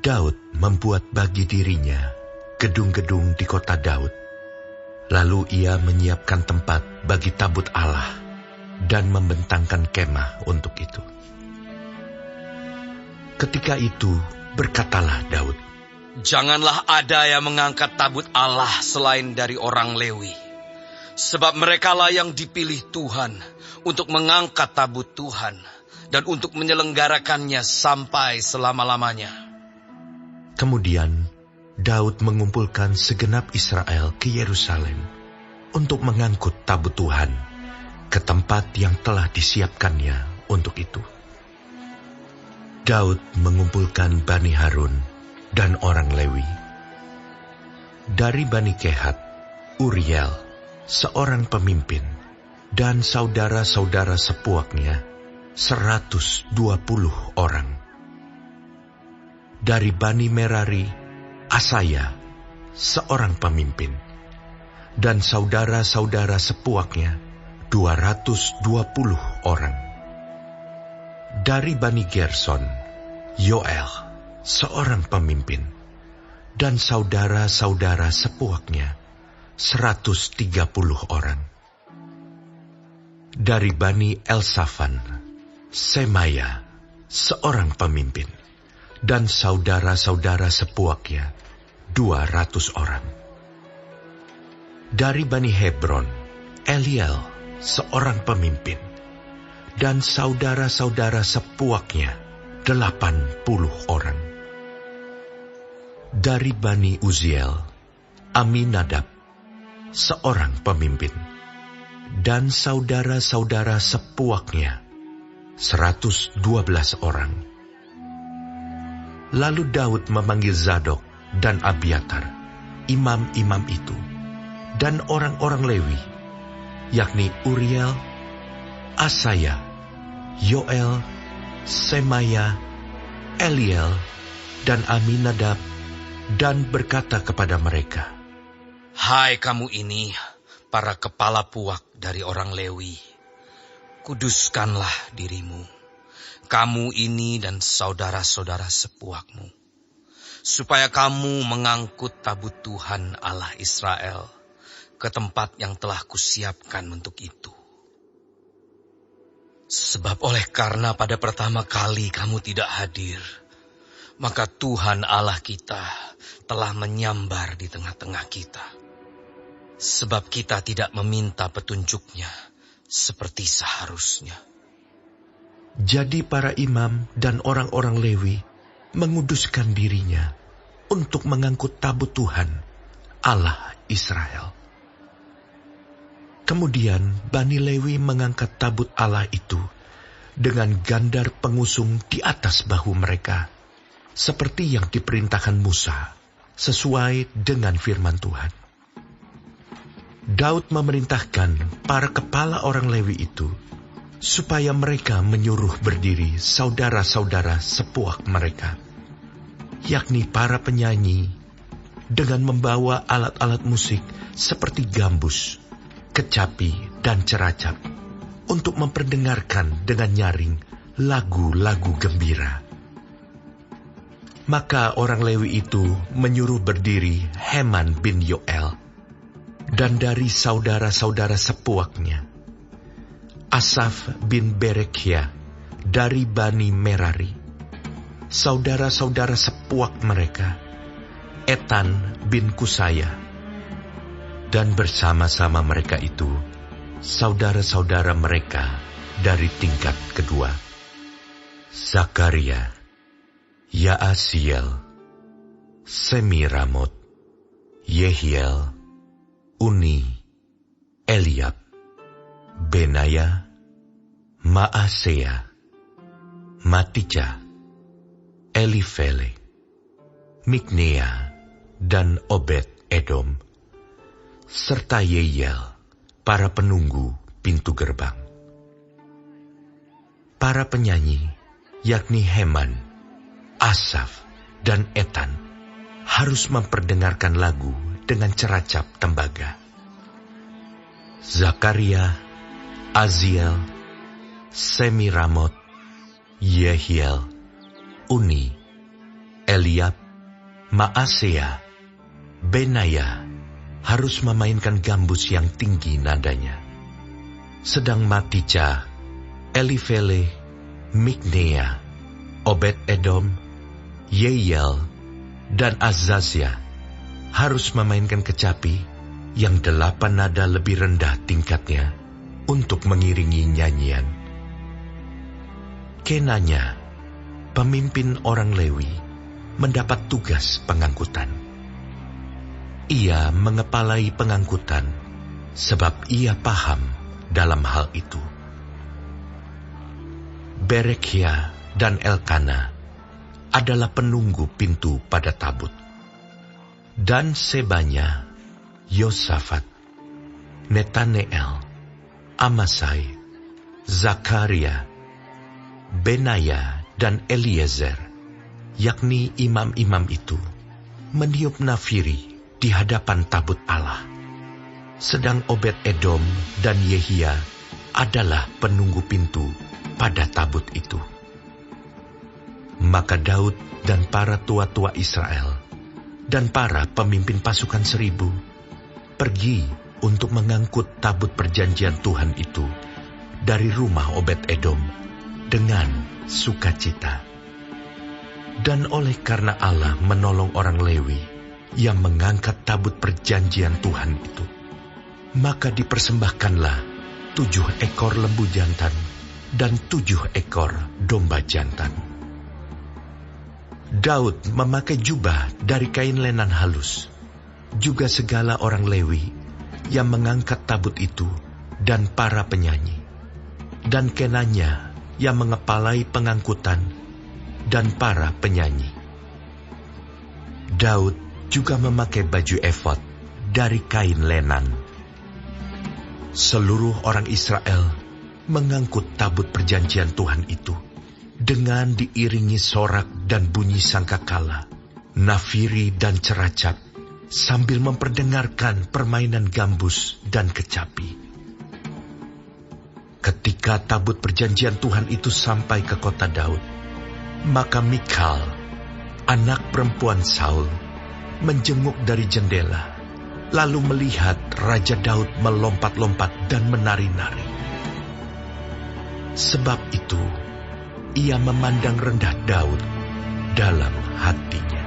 Daud membuat bagi dirinya gedung-gedung di kota Daud. Lalu ia menyiapkan tempat bagi tabut Allah dan membentangkan kemah untuk itu. Ketika itu berkatalah Daud, "Janganlah ada yang mengangkat tabut Allah selain dari orang Lewi. Sebab merekalah yang dipilih Tuhan untuk mengangkat tabut Tuhan dan untuk menyelenggarakannya sampai selama-lamanya." Kemudian Daud mengumpulkan segenap Israel ke Yerusalem untuk mengangkut tabut Tuhan ke tempat yang telah disiapkannya untuk itu. Daud mengumpulkan Bani Harun dan orang Lewi. Dari Bani Kehat, Uriel, seorang pemimpin, dan saudara-saudara sepuaknya, 120 orang. Dari Bani Merari, Asaya, seorang pemimpin, dan saudara-saudara sepuaknya, 220 orang. Dari Bani Gerson, Yoel, seorang pemimpin, dan saudara-saudara sepuaknya, 130 orang. Dari Bani Elsafan, Semaya, seorang pemimpin, dan saudara-saudara sepuaknya, 200 orang. Dari Bani Hebron, Eliel, seorang pemimpin, dan saudara-saudara sepuaknya, 80 orang. Dari Bani Uziel, Aminadab, seorang pemimpin, dan saudara-saudara sepuaknya, 112 orang. Lalu Daud memanggil Zadok dan Abiatar, imam-imam itu, dan orang-orang Lewi, yakni Uriel, Asaya, Yoel, Semaya, Eliel, dan Aminadab, dan berkata kepada mereka, "Hai kamu ini, para kepala puak dari orang Lewi, kuduskanlah dirimu, kamu ini dan saudara-saudara sepuakmu, supaya kamu mengangkut tabut Tuhan Allah Israel ke tempat yang telah kusiapkan untuk itu. Sebab oleh karena pada pertama kali kamu tidak hadir, maka Tuhan Allah kita telah menyambar di tengah-tengah kita. Sebab kita tidak meminta petunjuknya seperti seharusnya." Jadi para imam dan orang-orang Lewi menguduskan dirinya untuk mengangkut tabut Tuhan, Allah Israel. Kemudian Bani Lewi mengangkat tabut Allah itu dengan gandar pengusung di atas bahu mereka, seperti yang diperintahkan Musa, sesuai dengan firman Tuhan. Daud memerintahkan para kepala orang Lewi itu supaya mereka menyuruh berdiri saudara-saudara sepuak mereka, yakni para penyanyi, dengan membawa alat-alat musik seperti gambus, kecapi, dan ceracap, untuk memperdengarkan dengan nyaring lagu-lagu gembira. Maka orang Lewi itu menyuruh berdiri Heman bin Yoel, dan dari saudara-saudara sepuaknya, Asaf bin Berekhia dari Bani Merari, saudara-saudara sepuak mereka, Etan bin Kusaya, dan bersama-sama mereka itu, saudara-saudara mereka dari tingkat kedua, Zakaria, Yaasiel, Semiramot, Yehiel, Uni, Eliab, Benaya, Maasea, Matija, Elifele, Miknea, dan Obed Edom, serta Yeiel, para penunggu pintu gerbang. Para penyanyi, yakni Heman, Asaf, dan Etan, harus memperdengarkan lagu dengan ceracap tembaga. Zakaria, Aziel, Semiramot, Yehiel, Uni, Eliab, Maasea, Benaya harus memainkan gambus yang tinggi nadanya. Sedang Matija, Elifele, Miknea, Obed-Edom, Yeyel, dan Azazia harus memainkan kecapi yang 8 nada lebih rendah tingkatnya untuk mengiringi nyanyian. Kenanya, pemimpin orang Lewi, mendapat tugas pengangkutan. Ia mengepalai pengangkutan sebab ia paham dalam hal itu. Berekhia dan Elkana adalah penunggu pintu pada tabut. Dan Sebanya, Yosafat, Netaneel, Amasai, Zakaria, Benaya, dan Eliezer, yakni imam-imam itu, meniup nafiri di hadapan tabut Allah. Sedang Obed-Edom dan Yehia adalah penunggu pintu pada tabut itu. Maka Daud dan para tua-tua Israel dan para pemimpin pasukan 1000 pergi untuk mengangkut tabut perjanjian Tuhan itu dari rumah Obed-Edom dengan sukacita. Dan oleh karena Allah menolong orang Lewi yang mengangkat tabut perjanjian Tuhan itu, maka dipersembahkanlah 7 ekor lembu jantan dan 7 ekor domba jantan. Daud memakai jubah dari kain lenan halus, juga segala orang Lewi yang mengangkat tabut itu dan para penyanyi, dan Kenanya yang mengepalai pengangkutan dan para penyanyi. Daud juga memakai baju efod dari kain lenan. Seluruh orang Israel mengangkut tabut perjanjian Tuhan itu dengan diiringi sorak dan bunyi sangkakala, nafiri dan ceracap, sambil memperdengarkan permainan gambus dan kecapi. Ketika tabut perjanjian Tuhan itu sampai ke kota Daud, maka Mikal, anak perempuan Saul, menjenguk dari jendela, lalu melihat Raja Daud melompat-lompat dan menari-nari. Sebab itu, ia memandang rendah Daud dalam hatinya.